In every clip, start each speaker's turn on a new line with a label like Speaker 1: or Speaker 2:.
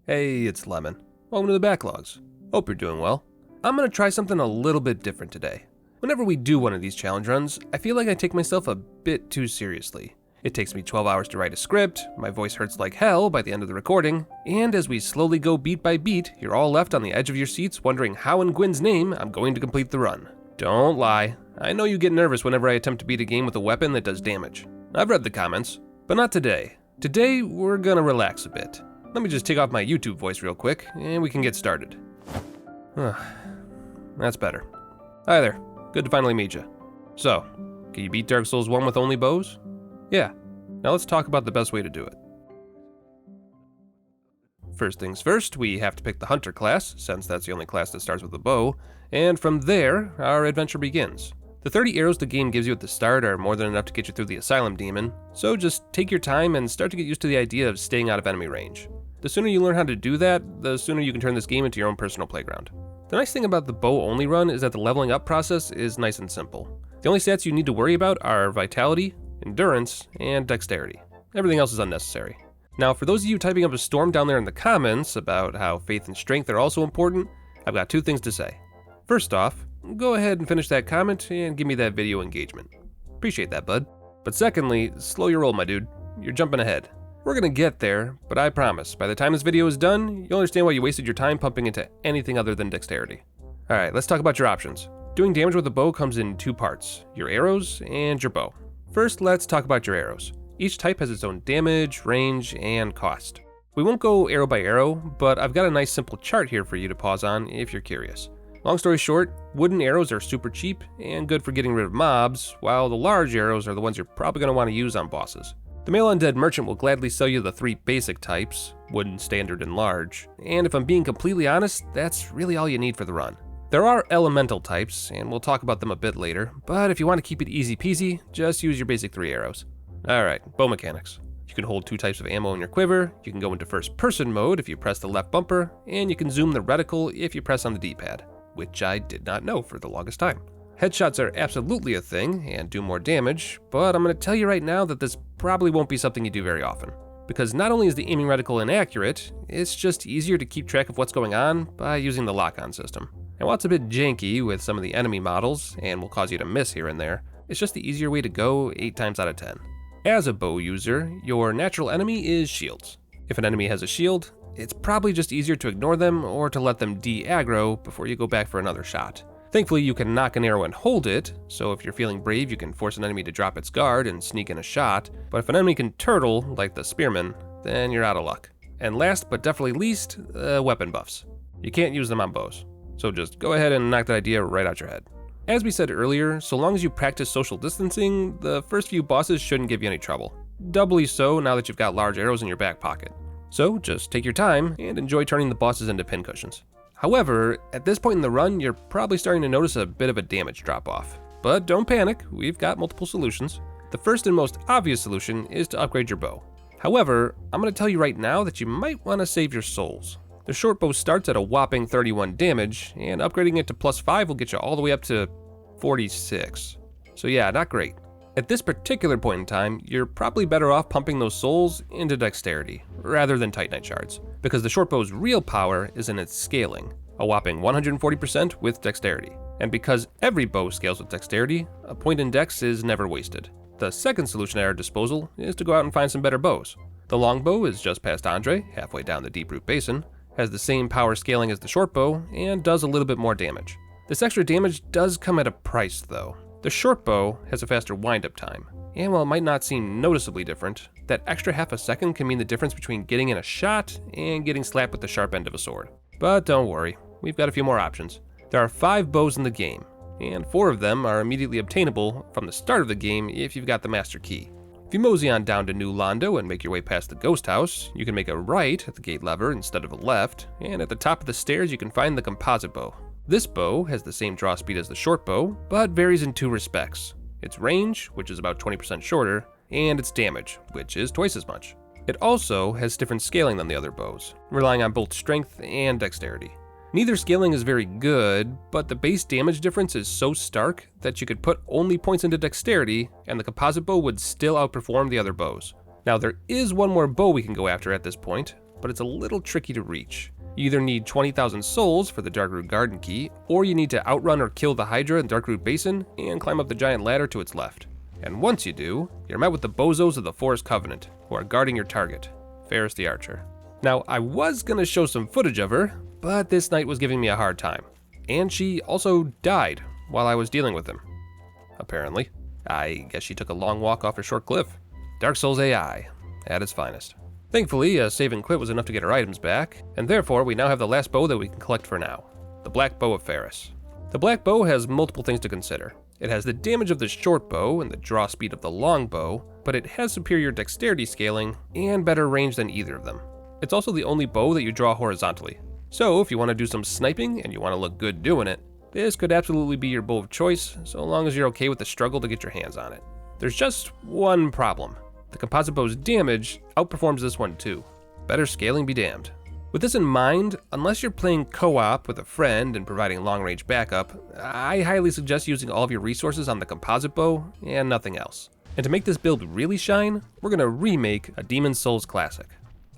Speaker 1: Hey, it's Lemon. Welcome to the Backlogs. Hope you're doing well. I'm gonna try something a little bit different today. Whenever we do one of these challenge runs, I feel like I take myself a bit too seriously. It takes me 12 hours to write a script, my voice hurts like hell by the end of the recording, and as we slowly go beat by beat, you're all left on the edge of your seats wondering how in Gwyn's name I'm going to complete the run. Don't lie, I know you get nervous whenever I attempt to beat a game with a weapon that does damage. I've read the comments, but not today. Today, we're gonna relax a bit. Let me just take off my YouTube voice real quick, and we can get started. That's better. Hi there, good to finally meet you. So, can you beat Dark Souls 1 with only bows? Yeah, now let's talk about the best way to do it. First things first, we have to pick the Hunter class, since that's the only class that starts with a bow, and from there, our adventure begins. The 30 arrows the game gives you at the start are more than enough to get you through the Asylum Demon, so just take your time and start to get used to the idea of staying out of enemy range. The sooner you learn how to do that, the sooner you can turn this game into your own personal playground. The nice thing about the bow-only run is that the leveling up process is nice and simple. The only stats you need to worry about are Vitality, Endurance, and Dexterity. Everything else is unnecessary. Now, for those of you typing up a storm down there in the comments about how faith and strength are also important, I've got two things to say. First off, go ahead and finish that comment and give me that video engagement. Appreciate that, bud. But secondly, slow your roll, my dude. You're jumping ahead. We're gonna get there, but I promise, by the time this video is done, you'll understand why you wasted your time pumping into anything other than dexterity. Alright, let's talk about your options. Doing damage with a bow comes in two parts, your arrows and your bow. First, let's talk about your arrows. Each type has its own damage, range, and cost. We won't go arrow by arrow, but I've got a nice simple chart here for you to pause on if you're curious. Long story short, wooden arrows are super cheap and good for getting rid of mobs, while the large arrows are the ones you're probably going to want to use on bosses. The male undead merchant will gladly sell you the three basic types, wooden, standard, and large, and if I'm being completely honest, that's really all you need for the run. There are elemental types, and we'll talk about them a bit later, but if you want to keep it easy peasy, just use your basic 3 arrows. Alright, bow mechanics. You can hold 2 types of ammo in your quiver, you can go into first person mode if you press the left bumper, and you can zoom the reticle if you press on the D-pad, which I did not know for the longest time. Headshots are absolutely a thing, and do more damage, but I'm going to tell you right now that this probably won't be something you do very often. Because not only is the aiming reticle inaccurate, it's just easier to keep track of what's going on by using the lock-on system. And while it's a bit janky with some of the enemy models, and will cause you to miss here and there, it's just the easier way to go 8 times out of 10. As a bow user, your natural enemy is shields. If an enemy has a shield, it's probably just easier to ignore them or to let them de-aggro before you go back for another shot. Thankfully, you can knock an arrow and hold it, so if you're feeling brave, you can force an enemy to drop its guard and sneak in a shot, but if an enemy can turtle, like the spearman, then you're out of luck. And last but definitely least, weapon buffs. You can't use them on bows, so just go ahead and knock that idea right out your head. As we said earlier, so long as you practice social distancing, the first few bosses shouldn't give you any trouble. Doubly so now that you've got large arrows in your back pocket. So just take your time and enjoy turning the bosses into pincushions. However, at this point in the run, you're probably starting to notice a bit of a damage drop-off. But don't panic, we've got multiple solutions. The first and most obvious solution is to upgrade your bow. However, I'm going to tell you right now that you might want to save your souls. The short bow starts at a whopping 31 damage, and upgrading it to +5 will get you all the way up to 46. So yeah, not great. At this particular point in time, you're probably better off pumping those souls into dexterity, rather than titanite shards, because the shortbow's real power is in its scaling, a whopping 140% with dexterity. And because every bow scales with dexterity, a point in dex is never wasted. The second solution at our disposal is to go out and find some better bows. The longbow is just past Andre, halfway down the Deep Root Basin, has the same power scaling as the shortbow, and does a little bit more damage. This extra damage does come at a price though. The short bow has a faster wind-up time, and while it might not seem noticeably different, that extra half a second can mean the difference between getting in a shot and getting slapped with the sharp end of a sword. But don't worry, we've got a few more options. There are 5 bows in the game, and 4 of them are immediately obtainable from the start of the game if you've got the master key. If you mosey on down to New Londo and make your way past the ghost house, you can make a right at the gate lever instead of a left, and at the top of the stairs you can find the composite bow. This bow has the same draw speed as the short bow, but varies in 2 respects. Its range, which is about 20% shorter, and its damage, which is twice as much. It also has different scaling than the other bows, relying on both strength and dexterity. Neither scaling is very good, but the base damage difference is so stark that you could put only points into dexterity, and the composite bow would still outperform the other bows. Now there is one more bow we can go after at this point, but it's a little tricky to reach. You either need 20,000 souls for the Darkroot Garden Key, or you need to outrun or kill the Hydra in Darkroot Basin and climb up the giant ladder to its left. And once you do, you're met with the bozos of the Forest Covenant, who are guarding your target, Ferris the Archer. Now, I was gonna show some footage of her, but this knight was giving me a hard time. And she also died while I was dealing with him. Apparently. I guess she took a long walk off a short cliff. Dark Souls AI, at its finest. Thankfully, a save and quit was enough to get our items back, and therefore we now have the last bow that we can collect for now, the Black Bow of Ferris. The Black Bow has multiple things to consider. It has the damage of the short bow and the draw speed of the long bow, but it has superior dexterity scaling and better range than either of them. It's also the only bow that you draw horizontally. So if you want to do some sniping and you want to look good doing it, this could absolutely be your bow of choice, so long as you're okay with the struggle to get your hands on it. There's just one problem. The composite bow's damage outperforms this one too. Better scaling be damned. With this in mind, unless you're playing co-op with a friend and providing long-range backup, I highly suggest using all of your resources on the composite bow and nothing else. And to make this build really shine, we're gonna remake a Demon's Souls classic.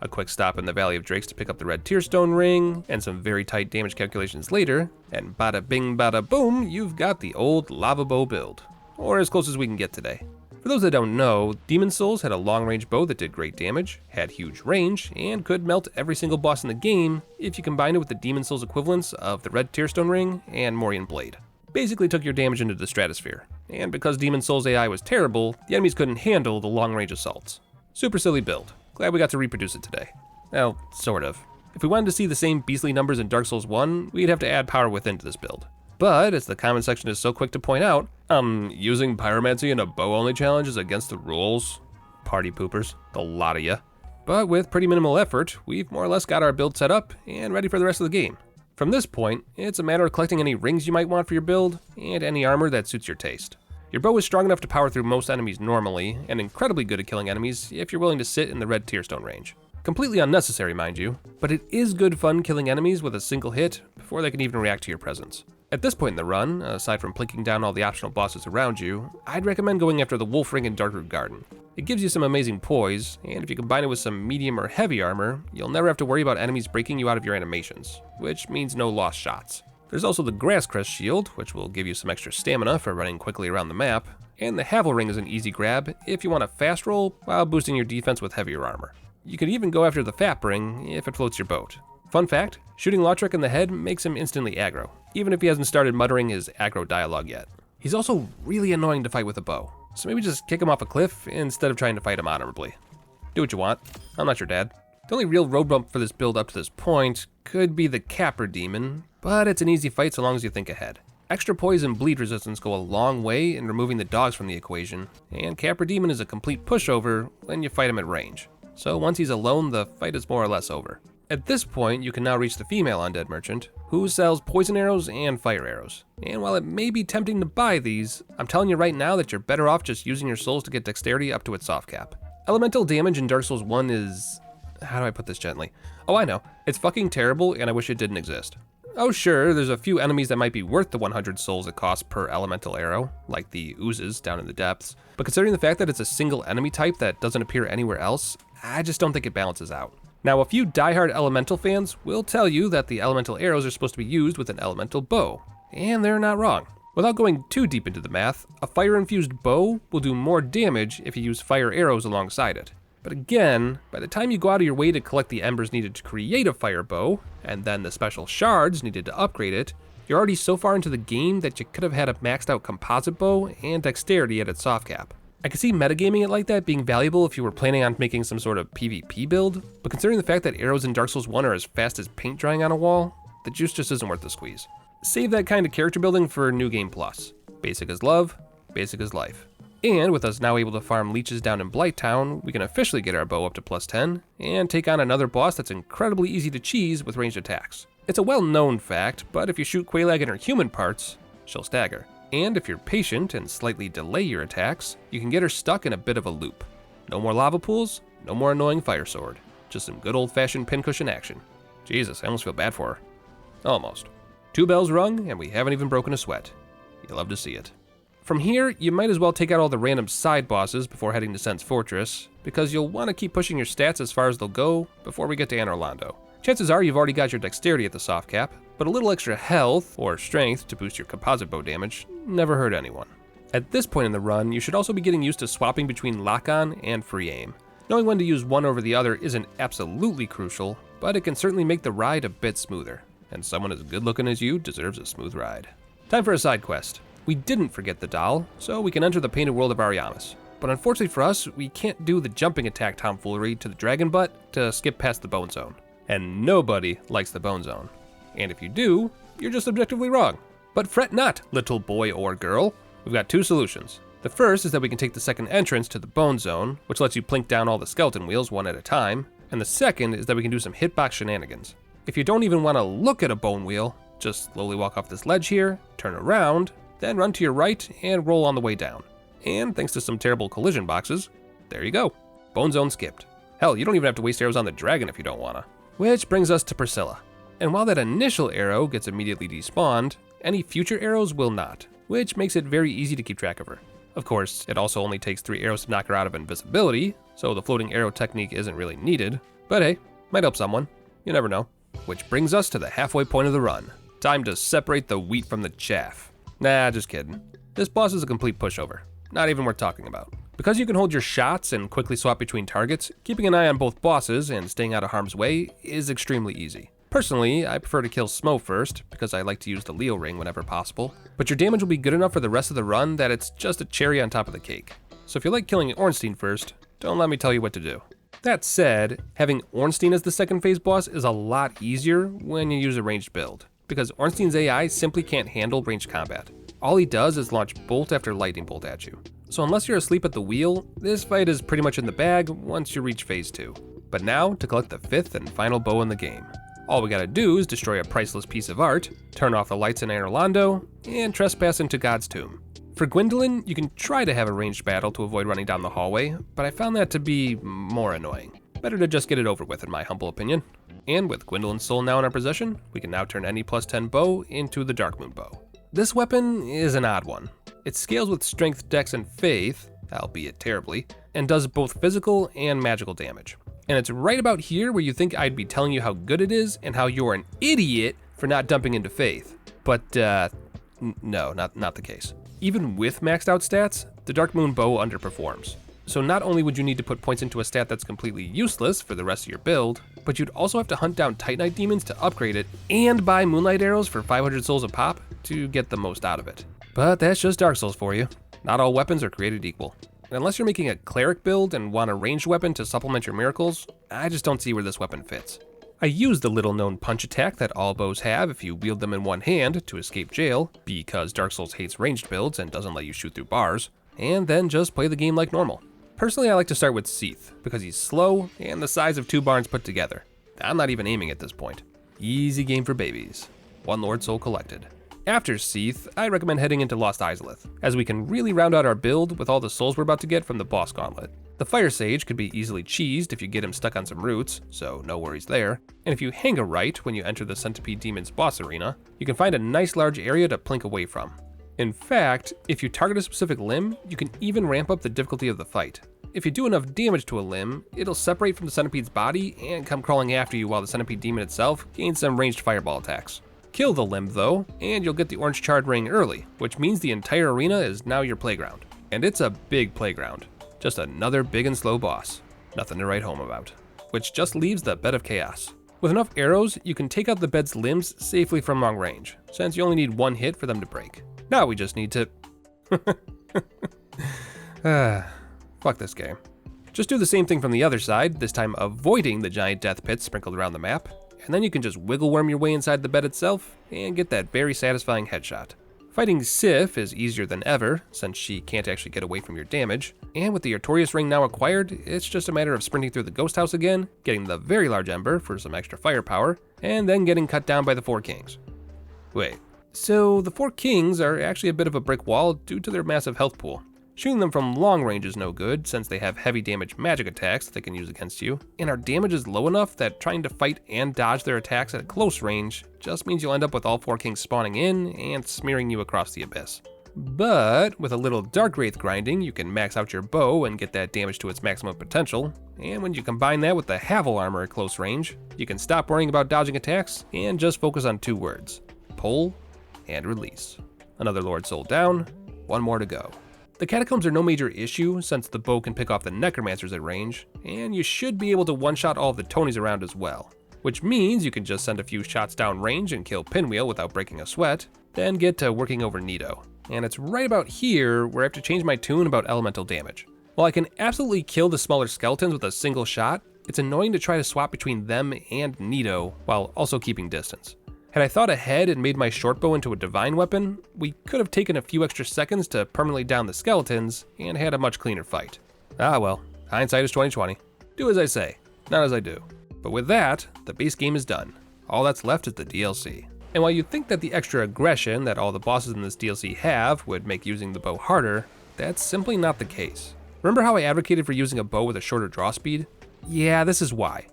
Speaker 1: A quick stop in the Valley of Drakes to pick up the red Tearstone ring, and some very tight damage calculations later, and bada bing bada boom, you've got the old lava bow build. Or as close as we can get today. For those that don't know, Demon's Souls had a long-range bow that did great damage, had huge range, and could melt every single boss in the game if you combined it with the Demon's Souls equivalents of the red Tearstone ring and Morian Blade. Basically took your damage into the stratosphere, and because Demon's Souls AI was terrible, the enemies couldn't handle the long-range assaults. Super silly build. Glad we got to reproduce it today. Well, sort of. If we wanted to see the same beastly numbers in Dark Souls 1, we'd have to add Power Within to this build. But, as the comment section is so quick to point out, using pyromancy in a bow-only challenge is against the rules. Party poopers, the lot of ya. But with pretty minimal effort, we've more or less got our build set up and ready for the rest of the game. From this point, it's a matter of collecting any rings you might want for your build, and any armor that suits your taste. Your bow is strong enough to power through most enemies normally, and incredibly good at killing enemies if you're willing to sit in the red Tearstone range. Completely unnecessary, mind you, but it is good fun killing enemies with a single hit before they can even react to your presence. At this point in the run, aside from plinking down all the optional bosses around you, I'd recommend going after the Wolf Ring in Darkroot Garden. It gives you some amazing poise, and if you combine it with some medium or heavy armor, you'll never have to worry about enemies breaking you out of your animations, which means no lost shots. There's also the Grass Crest Shield, which will give you some extra stamina for running quickly around the map, and the Havel Ring is an easy grab if you want a fast roll while boosting your defense with heavier armor. You could even go after the Fat Ring if it floats your boat. Fun fact, shooting Lautrec in the head makes him instantly aggro, even if he hasn't started muttering his aggro dialogue yet. He's also really annoying to fight with a bow, so maybe just kick him off a cliff instead of trying to fight him honorably. Do what you want, I'm not your dad. The only real road bump for this build up to this point could be the Capra Demon, but it's an easy fight so long as you think ahead. Extra poise and bleed resistance go a long way in removing the dogs from the equation, and Capra Demon is a complete pushover when you fight him at range. So once he's alone, the fight is more or less over. At this point, you can now reach the female undead merchant, who sells poison arrows and fire arrows. And while it may be tempting to buy these, I'm telling you right now that you're better off just using your souls to get dexterity up to its soft cap. Elemental damage in Dark Souls 1 is... how do I put this gently? Oh, I know. It's fucking terrible, and I wish it didn't exist. Oh sure, there's a few enemies that might be worth the 100 souls it costs per elemental arrow, like the oozes down in the depths, but considering the fact that it's a single enemy type that doesn't appear anywhere else, I just don't think it balances out. Now, a few diehard elemental fans will tell you that the elemental arrows are supposed to be used with an elemental bow, and they're not wrong. Without going too deep into the math, a fire-infused bow will do more damage if you use fire arrows alongside it. But again, by the time you go out of your way to collect the embers needed to create a fire bow, and then the special shards needed to upgrade it, you're already so far into the game that you could have had a maxed out composite bow and dexterity at its soft cap. I could see metagaming it like that being valuable if you were planning on making some sort of PvP build, but considering the fact that arrows in Dark Souls 1 are as fast as paint drying on a wall, the juice just isn't worth the squeeze. Save that kind of character building for New Game Plus. Basic as love, basic as life. And with us now able to farm leeches down in Blighttown, we can officially get our bow up to +10, and take on another boss that's incredibly easy to cheese with ranged attacks. It's a well-known fact, but if you shoot Quelaag in her human parts, she'll stagger. And if you're patient and slightly delay your attacks, you can get her stuck in a bit of a loop. No more lava pools, no more annoying fire sword. Just some good old-fashioned pincushion action. Jesus, I almost feel bad for her. Almost. 2 bells rung, and we haven't even broken a sweat. You love to see it. From here, you might as well take out all the random side bosses before heading to Sen's Fortress, because you'll want to keep pushing your stats as far as they'll go before we get to Anor Londo. Chances are you've already got your dexterity at the soft cap, but a little extra health or strength to boost your composite bow damage never hurt anyone. At this point in the run, you should also be getting used to swapping between lock-on and free aim. Knowing when to use one over the other isn't absolutely crucial, but it can certainly make the ride a bit smoother, and someone as good looking as you deserves a smooth ride. Time for a side quest. We didn't forget the doll, so we can enter the painted world of Ariamis. But unfortunately for us, we can't do the jumping attack tomfoolery to the dragon butt to skip past the bone zone. And nobody likes the bone zone. And if you do, you're just objectively wrong. But fret not, little boy or girl. We've got two solutions. The first is that we can take the second entrance to the bone zone, which lets you plink down all the skeleton wheels one at a time. And the second is that we can do some hitbox shenanigans. If you don't even want to look at a bone wheel, just slowly walk off this ledge here, turn around, then run to your right and roll on the way down. And thanks to some terrible collision boxes, there you go. Bone zone skipped. Hell, you don't even have to waste arrows on the dragon if you don't wanna. Which brings us to Priscilla. And while that initial arrow gets immediately despawned, any future arrows will not, which makes it very easy to keep track of her. Of course, it also only takes 3 arrows to knock her out of invisibility, so the floating arrow technique isn't really needed. But hey, might help someone. You never know. Which brings us to the halfway point of the run. Time to separate the wheat from the chaff. Nah, just kidding. This boss is a complete pushover. Not even worth talking about. Because you can hold your shots and quickly swap between targets, keeping an eye on both bosses and staying out of harm's way is extremely easy. Personally, I prefer to kill Smo first, because I like to use the Leo ring whenever possible, but your damage will be good enough for the rest of the run that it's just a cherry on top of the cake. So if you like killing Ornstein first, don't let me tell you what to do. That said, having Ornstein as the second phase boss is a lot easier when you use a ranged build, because Ornstein's AI simply can't handle ranged combat. All he does is launch bolt after lightning bolt at you. So unless you're asleep at the wheel, this fight is pretty much in the bag once you reach phase 2. But now to collect the 5th and final bow in the game. All we gotta do is destroy a priceless piece of art, turn off the lights in Anor Londo, and trespass into God's tomb. For Gwendolyn, you can try to have a ranged battle to avoid running down the hallway, but I found that to be more annoying. Better to just get it over with in my humble opinion. And with Gwendolyn's soul now in our possession, we can now turn any +10 bow into the Darkmoon bow. This weapon is an odd one. It scales with strength, dex, and faith, albeit terribly, and does both physical and magical damage. And it's right about here where you think I'd be telling you how good it is and how you're an idiot for not dumping into faith. But no, not the case. Even with maxed out stats, the Darkmoon bow underperforms. So not only would you need to put points into a stat that's completely useless for the rest of your build, but you'd also have to hunt down Titanite demons to upgrade it and buy Moonlight arrows for 500 souls a pop to get the most out of it. But that's just Dark Souls for you. Not all weapons are created equal. And unless you're making a cleric build and want a ranged weapon to supplement your miracles, I just don't see where this weapon fits. I use the little known punch attack that all bows have if you wield them in one hand to escape jail, because Dark Souls hates ranged builds and doesn't let you shoot through bars, and then just play the game like normal. Personally, I like to start with Seath, because he's slow and the size of 2 barns put together. I'm not even aiming at this point. Easy game for babies. 1 Lord Soul collected. After Seath, I recommend heading into Lost Izalith, as we can really round out our build with all the souls we're about to get from the boss gauntlet. The Fire Sage could be easily cheesed if you get him stuck on some roots, so no worries there. And if you hang a right when you enter the Centipede Demon's boss arena, you can find a nice large area to plink away from. In fact, if you target a specific limb, you can even ramp up the difficulty of the fight. If you do enough damage to a limb, it'll separate from the centipede's body and come crawling after you while the centipede demon itself gains some ranged fireball attacks. Kill the limb though, and you'll get the orange charred ring early, which means the entire arena is now your playground. And it's a big playground. Just another big and slow boss. Nothing to write home about. Which just leaves the Bed of Chaos. With enough arrows, you can take out the bed's limbs safely from long range, since you only need 1 hit for them to break. Now we just need to... Fuck this game. Just do the same thing from the other side, this time avoiding the giant death pits sprinkled around the map, and then you can just wiggle worm your way inside the bed itself and get that very satisfying headshot. Fighting Sif is easier than ever, since she can't actually get away from your damage, and with the Artorias ring now acquired, it's just a matter of sprinting through the ghost house again, getting the very large ember for some extra firepower, and then getting cut down by the 4 kings. Wait, so the 4 kings are actually a bit of a brick wall due to their massive health pool. Shooting them from long range is no good, since they have heavy damage magic attacks that they can use against you, and our damage is low enough that trying to fight and dodge their attacks at close range just means you'll end up with all 4 kings spawning in and smearing you across the abyss. But with a little Dark Wraith grinding, you can max out your bow and get that damage to its maximum potential. And when you combine that with the Havel armor at close range, you can stop worrying about dodging attacks and just focus on 2 words: pull and release. Another Lord Soul down, 1 more to go. The catacombs are no major issue since the bow can pick off the necromancers at range, and you should be able to one-shot all of the Tonys around as well. Which means you can just send a few shots down range and kill Pinwheel without breaking a sweat, then get to working over Nito. And it's right about here where I have to change my tune about elemental damage. While I can absolutely kill the smaller skeletons with a single shot, it's annoying to try to swap between them and Nito while also keeping distance. Had I thought ahead and made my short bow into a divine weapon, we could have taken a few extra seconds to permanently down the skeletons and had a much cleaner fight. Ah well, hindsight is 20/20. Do as I say, not as I do. But with that, the base game is done. All that's left is the DLC. And while you'd think that the extra aggression that all the bosses in this DLC have would make using the bow harder, that's simply not the case. Remember how I advocated for using a bow with a shorter draw speed? Yeah, this is why.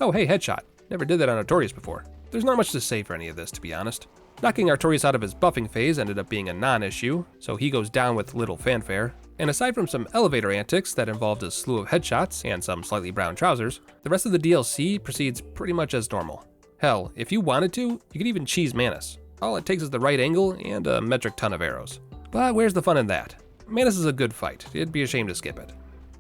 Speaker 1: Oh hey, headshot. Never did that on Artorias before. There's not much to say for any of this, to be honest. Knocking Artorias out of his buffing phase ended up being a non-issue, so he goes down with little fanfare. And aside from some elevator antics that involved a slew of headshots and some slightly brown trousers, the rest of the DLC proceeds pretty much as normal. Hell, if you wanted to, you could even cheese Manus. All it takes is the right angle and a metric ton of arrows. But where's the fun in that? Manus is a good fight, it'd be a shame to skip it.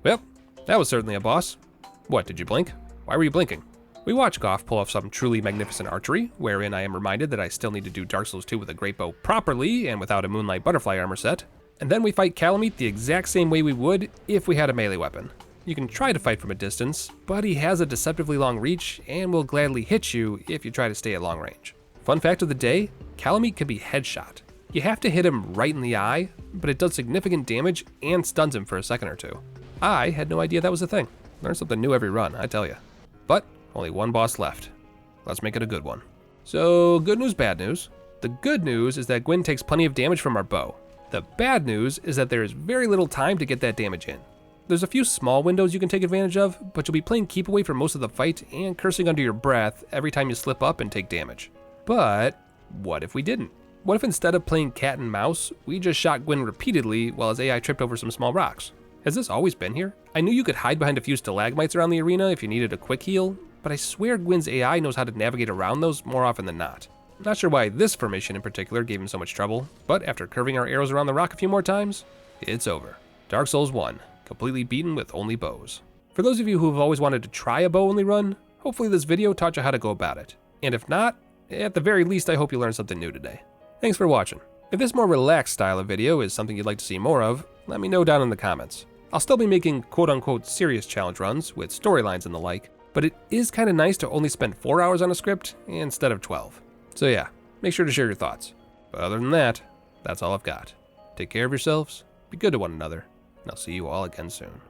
Speaker 1: Well, that was certainly a boss. What, did you blink? Why were you blinking? We watch Goff pull off some truly magnificent archery, wherein I am reminded that I still need to do Dark Souls 2 with a great bow properly and without a Moonlight Butterfly armor set. And then we fight Calamite the exact same way we would if we had a melee weapon. You can try to fight from a distance, but he has a deceptively long reach and will gladly hit you if you try to stay at long range. Fun fact of the day, Calamite can be headshot. You have to hit him right in the eye, but it does significant damage and stuns him for a second or two. I had no idea that was a thing. Learn something new every run, I tell ya. But only 1 boss left. Let's make it a good one. So good news, bad news. The good news is that Gwyn takes plenty of damage from our bow. The bad news is that there is very little time to get that damage in. There's a few small windows you can take advantage of, but you'll be playing keep away for most of the fight and cursing under your breath every time you slip up and take damage. But what if we didn't? What if instead of playing cat and mouse, we just shot Gwyn repeatedly while his AI tripped over some small rocks? Has this always been here? I knew you could hide behind a few stalagmites around the arena if you needed a quick heal, but I swear Gwyn's AI knows how to navigate around those more often than not. Not sure why this formation in particular gave him so much trouble, but after curving our arrows around the rock a few more times, it's over. Dark Souls 1, completely beaten with only bows. For those of you who have always wanted to try a bow only run, hopefully this video taught you how to go about it. And if not, at the very least I hope you learned something new today. Thanks for watching. If this more relaxed style of video is something you'd like to see more of, let me know down in the comments. I'll still be making quote-unquote serious challenge runs with storylines and the like, but it is kind of nice to only spend 4 hours on a script instead of 12. So yeah, make sure to share your thoughts. But other than that, that's all I've got. Take care of yourselves, be good to one another, and I'll see you all again soon.